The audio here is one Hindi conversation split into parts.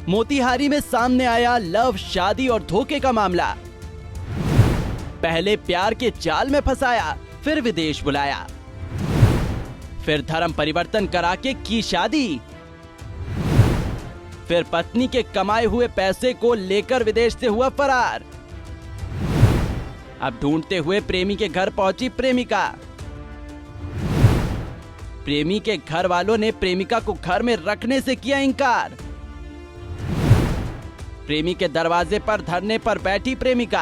मोतिहारी में सामने आया लव, शादी और धोखे का मामला। पहले प्यार के जाल में फंसाया, फिर विदेश बुलाया, फिर धर्म परिवर्तन करा के की शादी, फिर पत्नी के कमाए हुए पैसे को लेकर विदेश से हुआ फरार। अब ढूंढते हुए प्रेमी के घर पहुंची प्रेमिका। प्रेमी के घर वालों ने प्रेमिका को घर में रखने से किया इनकार। प्रेमी के दरवाजे पर धरने पर बैठी प्रेमिका।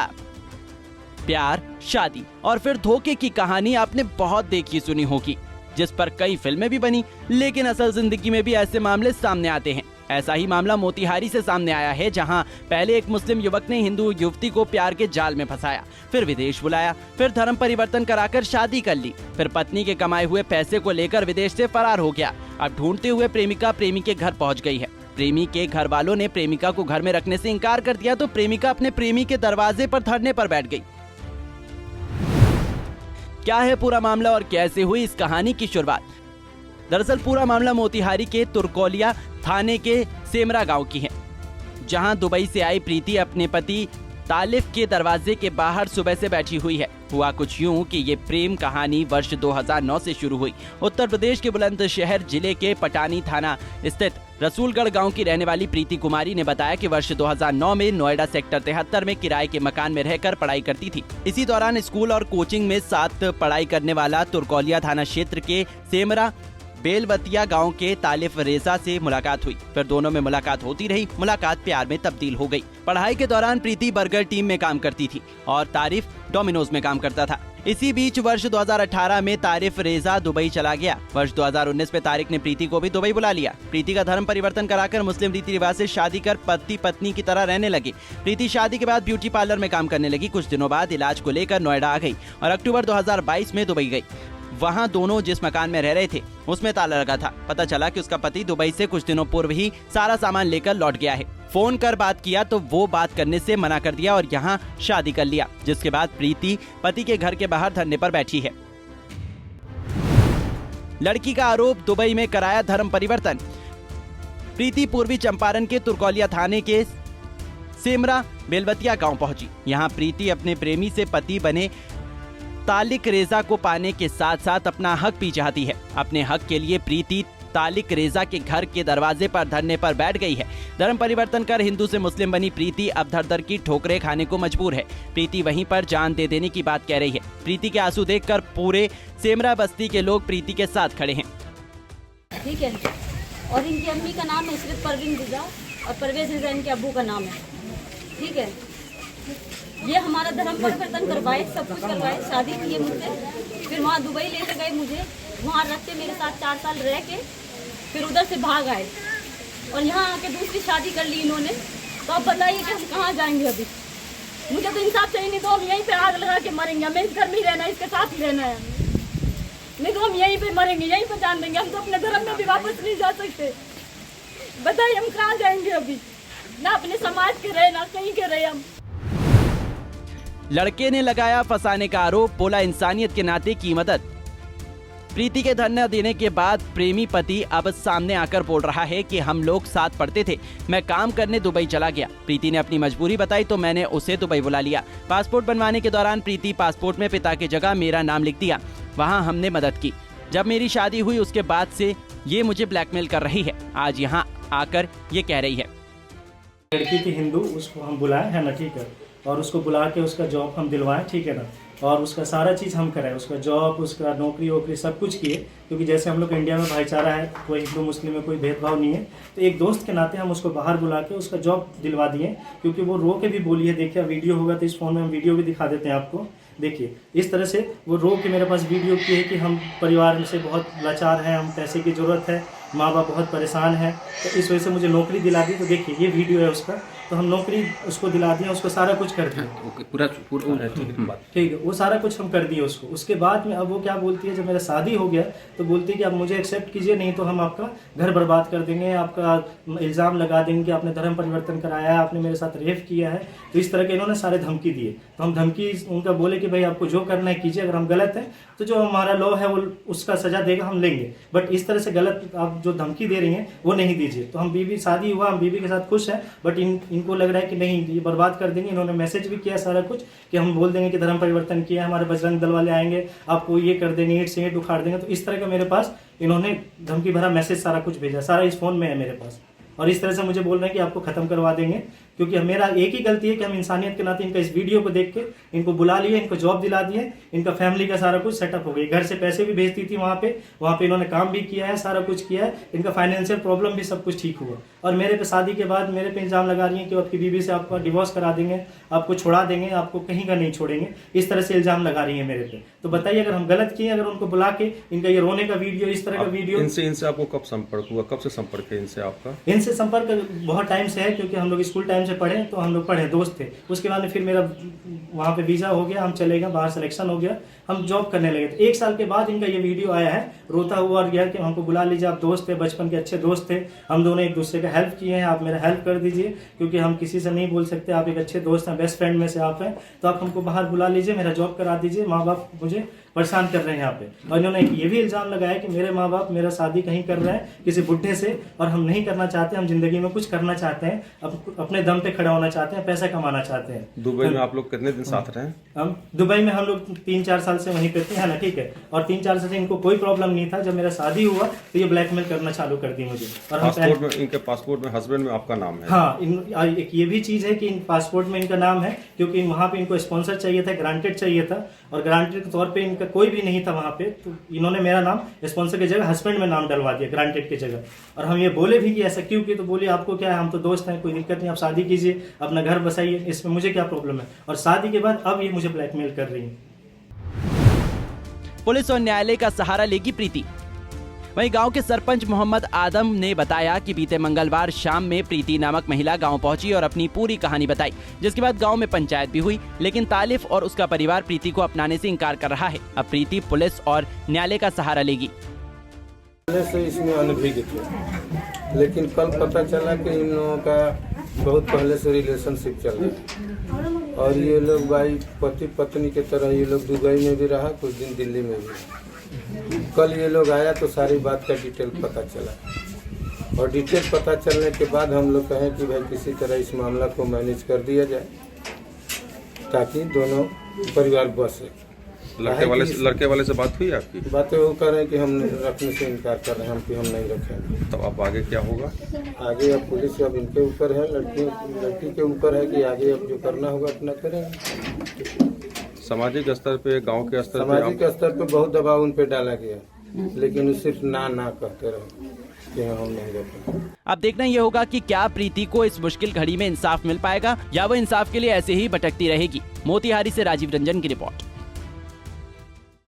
प्यार, शादी और फिर धोखे की कहानी आपने बहुत देखी सुनी होगी, जिस पर कई फिल्में भी बनी, लेकिन असल जिंदगी में भी ऐसे मामले सामने आते हैं। ऐसा ही मामला मोतिहारी से सामने आया है, जहां पहले एक मुस्लिम युवक ने हिंदू युवती को प्यार के जाल में फंसाया, फिर विदेश बुलाया, फिर धर्म परिवर्तन कराकर शादी कर ली, फिर पत्नी के कमाए हुए पैसे को लेकर विदेश से फरार हो गया। अब ढूंढते हुए प्रेमिका प्रेमी के घर पहुंच गई है। प्रेमी के घर वालों ने प्रेमिका को घर में रखने से इनकार कर दिया, तो प्रेमिका अपने प्रेमी के दरवाजे पर धरने पर बैठ गई। क्या है पूरा मामला और कैसे हुई इस कहानी की शुरुआत? दरअसल पूरा मामला मोतिहारी के तुर्कोलिया थाने के सेमरा गांव की है, जहां दुबई से आई प्रीति अपने पति तालिफ के दरवाजे के बाहर सुबह से बैठी हुई है। हुआ कुछ यूं कि ये प्रेम कहानी वर्ष 2009 से शुरू हुई। उत्तर प्रदेश के बुलंदशहर जिले के पटानी थाना स्थित रसूलगढ़ गांव की रहने वाली प्रीति कुमारी ने बताया कि वर्ष 2009 में नोएडा सेक्टर 73 में किराए के मकान में रहकर पढ़ाई करती थी। इसी दौरान स्कूल और कोचिंग में साथ पढ़ाई करने वाला तुर्कोलिया थाना क्षेत्र के सेमरा बेलवतिया गांव के तालिफ रेजा से मुलाकात हुई। फिर दोनों में मुलाकात होती रही। मुलाकात प्यार में तब्दील हो गई। पढ़ाई के दौरान प्रीति बर्गर टीम में काम करती थी और तारिफ डोमिनोज में काम करता था। इसी बीच वर्ष 2018 में तारिफ रेजा दुबई चला गया। वर्ष 2019 में तारिक ने प्रीति को भी दुबई बुला लिया। प्रीति का धर्म परिवर्तन कराकर मुस्लिम रीति रिवाज से शादी कर पति पत्नी की तरह रहने लगी। प्रीति शादी के बाद ब्यूटी पार्लर में काम करने लगी। कुछ दिनों बाद इलाज को लेकर नोएडा आ गई और अक्टूबर 2022 में दुबई गई। वहां दोनों जिस मकान में रह रहे थे उसमें ताला लगा था। पता चला कि उसका पति दुबई से कुछ दिनों पूर्व ही सारा सामान लेकर लौट गया है। फोन कर बात किया तो वो बात करने से मना कर दिया और यहाँ शादी कर लिया, जिसके बाद प्रीति पति के घर के बाहर धरने पर बैठी है। लड़की का आरोप, दुबई में कराया धर्म परिवर्तन। प्रीति पूर्वी चंपारण के तुर्कोलिया थाने के सेमरा बेलवतिया गांव पहुंची। यहाँ प्रीति अपने प्रेमी से पति बने तालिक रेजा को पाने के साथ साथ अपना हक भी चाहती है। अपने हक के लिए प्रीति तालिक रेजा के घर के दरवाजे पर धरने पर बैठ गई है। धर्म परिवर्तन कर हिंदू से मुस्लिम बनी प्रीति अब धर-धर की ठोकरें खाने को मजबूर है। प्रीति वहीं पर जान दे देने की बात कह रही है। प्रीति के आंसू देखकर पूरे सेमरा बस्ती के लोग प्रीति के साथ खड़े हैं। ठीक है, और इनकी अम्मी का नाम है इशरत परवीन रिजा और परवेज रिजा इनके अब्बू का नाम है। ठीक है, ये हमारा धर्म परिवर्तन करवाए, सब कुछ करवाए, शादी की है मुझसे। फिर वहाँ दुबई लेके गए मुझे, वहाँ रख के मेरे साथ 4 साल रह के फिर उधर से भाग आए और यहाँ आके दूसरी शादी कर ली इन्होंने। तो अब बताइए कि हम कहाँ जाएंगे अभी? मुझे तो इंसाफ चाहिए, नहीं तो हम यहीं पे आग लगा के मरेंगे। हमें इस घर में ही रहना है, इसके साथ ही रहना है, नहीं तो हम यहीं पे मरेंगे, यहीं पे जान देंगे। हम तो अपने धर्म में भी वापस नहीं जा सकते। बताइए हम कहाँ जाएंगे अभी? ना अपने समाज के रहे, ना कहीं के रहे हम। लड़के ने लगाया फंसाने का आरोप, बोला इंसानियत के नाते की मदद। प्रीति के धरना देने के बाद प्रेमी पति अब सामने आकर बोल रहा है कि हम लोग साथ पढ़ते थे, मैं काम करने दुबई चला गया। प्रीति ने अपनी मजबूरी बताई तो मैंने उसे दुबई बुला लिया। पासपोर्ट बनवाने के दौरान प्रीति पासपोर्ट में पिता की जगह मेरा नाम लिख दिया। वहाँ हमने मदद की। जब मेरी शादी हुई उसके बाद से ये मुझे ब्लैकमेल कर रही है। आज यहाँ आकर ये कह रही है। लड़की थी हिंदू, उसको हम बुलाए है ना, ठीक है, और उसको बुला के उसका जॉब हम दिलवाएं, ठीक है ना, और उसका सारा चीज़ हम कराएं, उसका जॉब, उसका नौकरी वोकरी सब कुछ किए। क्योंकि जैसे हम लोग इंडिया में भाईचारा है, कोई हिंदू मुस्लिम में कोई भेदभाव नहीं है, तो एक दोस्त के नाते हम उसको बाहर बुला के उसका जॉब दिलवा दिए। क्योंकि वो रो के भी बोली है, देखिए वीडियो होगा तो इस फ़ोन में हम वीडियो भी दिखा देते हैं आपको। देखिए इस तरह से वो रो के मेरे पास वीडियो की है कि हम परिवार से बहुत लाचार हैं, हम पैसे की ज़रूरत है, माँ बाप बहुत परेशान हैं, तो इस वजह से मुझे नौकरी दिला दी। तो देखिए ये वीडियो है उसका, तो हम नौकरी उसको दिला दिया, उसको सारा कुछ कर दिया। ओके, पूरा ठीक है, वो सारा कुछ हम कर दिए उसको। उसके बाद में अब वो क्या बोलती है, जब मेरा शादी हो गया तो बोलती है कि आप मुझे एक्सेप्ट कीजिए, नहीं तो हम आपका घर बर्बाद कर देंगे, आपका इल्ज़ाम लगा देंगे कि आपने धर्म परिवर्तन कराया है, आपने मेरे साथ रेप किया है। तो इस तरह के इन्होंने सारे धमकी दिए। तो हम धमकी उनका बोले कि भाई आपको जो करना है कीजिए, अगर हम गलत हैं तो जो हमारा लॉ है वो उसका सज़ा देगा, हम लेंगे। बट इस तरह से गलत आप आप जो धमकी दे रही हैं वो नहीं दीजिए। तो हम बीवी, शादी हुआ, हम बीवी के साथ खुश हैं, बट इनको लग रहा है कि नहीं, ये बर्बाद कर देंगे। इन्होंने मैसेज भी किया सारा कुछ कि हम बोल देंगे कि धर्म परिवर्तन किया, हमारे बजरंग दल वाले आएंगे, आपको ये कर देंगे, ईंट से ईंट उखाड़ देंगे। तो इस तरह का मेरे पास इन्होंने धमकी भरा मैसेज सारा कुछ भेजा, सारा इस फोन में है मेरे पास। और इस तरह से मुझे बोल रहे हैं कि आपको खत्म करवा देंगे, क्योंकि मेरा एक ही गलती है कि हम इंसानियत के नाते इनका इस वीडियो को देख के इनको बुला लिए, इनको जॉब दिला दिए, इनका फैमिली का सारा कुछ सेटअप हो गया। घर से पैसे भी भेजती थी वहाँ पे इन्होंने काम भी किया है, सारा कुछ किया है, इनका फाइनेंशियल प्रॉब्लम भी सब कुछ ठीक हुआ। और मेरे पे शादी के बाद मेरे पे इल्जाम लगा रही है कि आपकी बीवी से आपका डिवोर्स करा देंगे, आपको छुड़ा देंगे, आपको कहीं का नहीं छोड़ेंगे, इस तरह से इल्जाम लगा रही है मेरे पे। तो बताइए, अगर हम गलत किए, अगर उनको बुला के इनका ये रोने का वीडियो, इस तरह का वीडियो। इनसे आपको कब संपर्क हुआ, कब से संपर्क है इनसे आपका? इनसे संपर्क बहुत टाइम से है, क्योंकि हम लोग स्कूल टाइम से पढ़े, तो हम लोग पढ़े, दोस्त थे। उसके बाद फिर मेरा वहाँ पे वीज़ा हो गया, हम चले गए बाहर, सिलेक्शन हो गया, हम जॉब करने लगे। तो 1 साल के बाद इनका ये वीडियो आया है, रोता हुआ और गया कि हमको बुला लीजिए, आप दोस्त थे, बचपन के अच्छे दोस्त थे, हम दोनों एक दूसरे का हेल्प किए हैं, आप मेरा हेल्प कर दीजिए, क्योंकि हम किसी से नहीं बोल सकते, आप एक अच्छे दोस्त हैं, बेस्ट फ्रेंड में से आप हैं, तो आप हमको बाहर बुला लीजिए, मेरा जॉब करा दीजिए, माँ बाप मुझे परेशान कर रहे हैं यहाँ पे। और इन्होंने ये भी इल्जाम लगाया कि मेरे माँ बाप मेरा शादी कहीं कर रहे हैं किसी बुढ़े से, और हम नहीं करना चाहते, हम जिंदगी में कुछ करना चाहते हैं, अपने दम पे खड़ा होना चाहते हैं, पैसा कमाना चाहते हैं। दुबई में आप लोग कितने दिन साथ रहे? हम दुबई में हम लोग 3-4 साल से वहीं पे थे, है ना, ठीक है। और 3-4 साल से इनको कोई प्रॉब्लम नहीं था। जब मेरा शादी हुआ तो ये ब्लैकमेल करना चालू कर दी मुझे। और पासपोर्ट में, इनके पासपोर्ट में हस्बैंड में आपका नाम है? हाँ, एक ये भी चीज़ है कि इन पासपोर्ट में इनका नाम है, क्योंकि वहाँ पे इनको स्पॉन्सर चाहिए था, ग्रांटेड चाहिए था, और ग्रांटेड के तौर पे इनका कोई भी नहीं था वहाँ पे। तो इन्होंने मेरा नाम स्पॉन्सर की जगह हस्बैंड में नाम डलवा दिया, ग्रांटेड की जगह। और हम ये बोले भी कि ऐसा क्यों किया, तो बोले आपको क्या है, हम तो दोस्त हैं, कोई दिक्कत नहीं, आप शादी कीजिए, अपना घर बसाइए, इसमें मुझे क्या प्रॉब्लम है। और शादी के बाद अब ये मुझे ब्लैकमेल कर रही है। पुलिस और न्यायालय का सहारा लेगी प्रीति। वहीं गांव के सरपंच मोहम्मद आदम ने बताया कि बीते मंगलवार शाम में प्रीति नामक महिला गांव पहुंची और अपनी पूरी कहानी बताई, जिसके बाद गांव में पंचायत भी हुई। लेकिन तालिफ और उसका परिवार प्रीति को अपनाने से इनकार कर रहा है। अब प्रीति पुलिस और न्यायालय का सहारा लेगी। पहले से इसमें अनभिज्ञ थे, लेकिन कल पता चला कि इन लोगों का बहुत पहले से रिलेशनशिप चल रहा है, और ये लोग भाई पति पत्नी के तरह, ये लोग दुबई में भी रहा, कुछ दिन दिल्ली में भी। कल ये लोग आया तो सारी बात का डिटेल पता चला, और डिटेल पता चलने के बाद हम लोग कहें कि भाई किसी तरह इस मामला को मैनेज कर दिया जाए, ताकि दोनों परिवार बसे। लड़के वाले से बात हुई आपकी? बातें वो कर रहे हैं कि हम रखने से इनकार कर रहे हैं, हम कि हम नहीं रखेंगे। तब अब आगे क्या होगा? आगे अब पुलिस अब इनके ऊपर है, लड़की के ऊपर है कि आगे अब जो करना होगा अपना करेंगे। सामाजिक स्तर पे, गांव के स्तर पे, सामाजिक स्तर पे बहुत दबाव उन पे डाला गया, लेकिन वो सिर्फ ना कहते रहे कि हम नहीं रखेंगे। अब देखना यह होगा कि क्या प्रीति को इस मुश्किल घड़ी में इंसाफ मिल पाएगा, या वो इंसाफ के लिए ऐसे ही भटकती रहेगी। मोतिहारी से राजीव रंजन की रिपोर्ट।